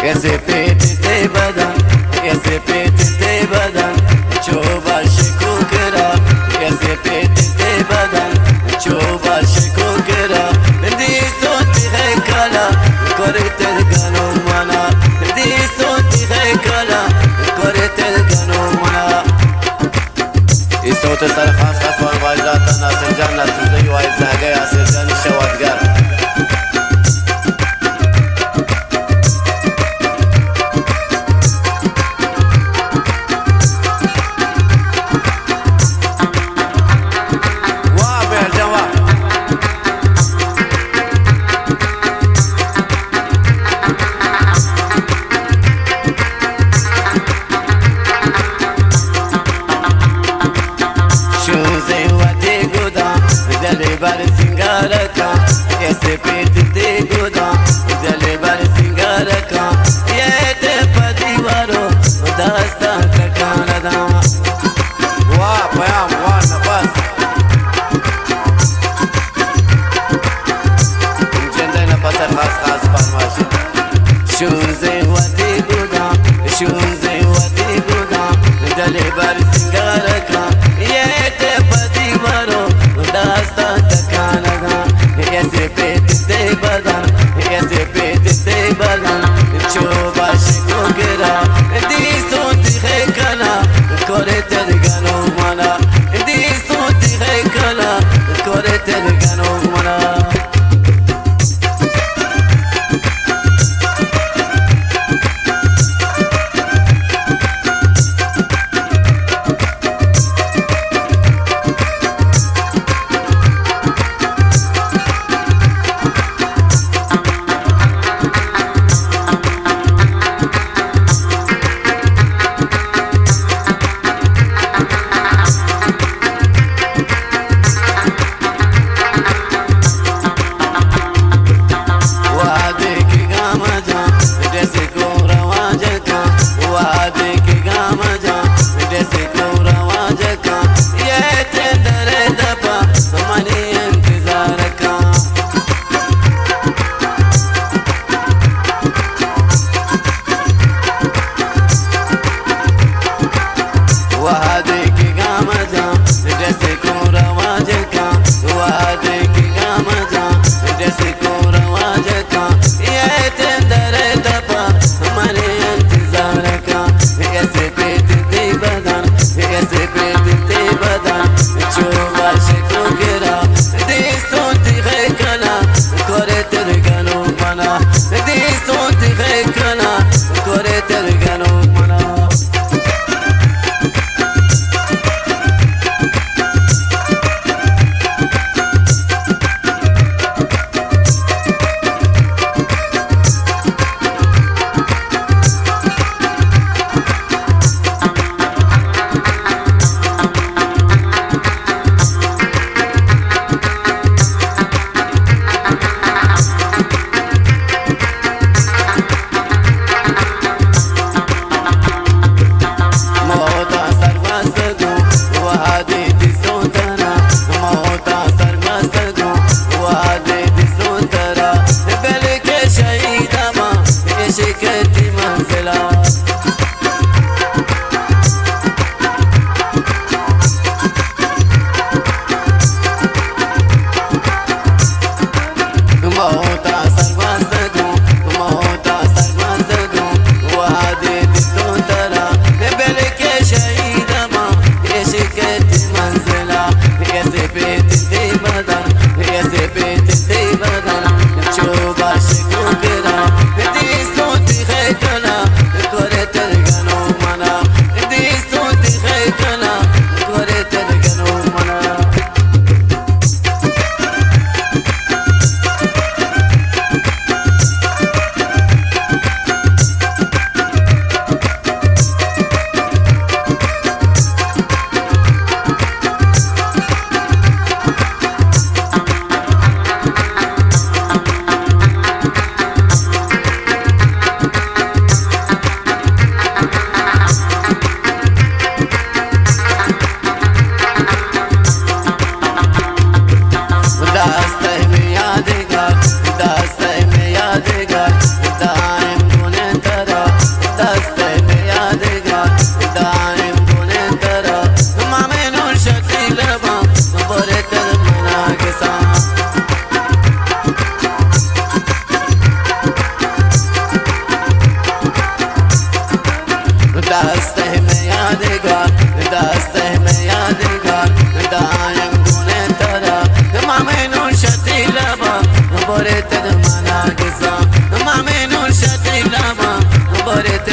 يا سفيت انت بدن يا سفيت انت بدن شوف الشكو كرا يا سفيت انت بدن شوف الشكو كرا دي صوتي هيكلا كورت القانون منا دي صوتي هيكلا كورت القانون منا صوت السرخاس خاص والواجدات الناس الجنة تزي وايزاقي يا سجن الشوادقار bari singaraka ya sepeti te goda dale bari singaraka ya te padivaro dasta takana da wa payam wa nabas jenda na pasar khas khas parmash shunze wati goda shunze wati goda dale bari singaraka ya te padivaro dasta يا سفيت انت بدن يا سفيت انت بدن شوف عشق وقرا دي صوتي هيكلا كورت القانون منا دي صوتي هيكلا كورت القانون منا ما ناقصة ما منو شتي لما بريت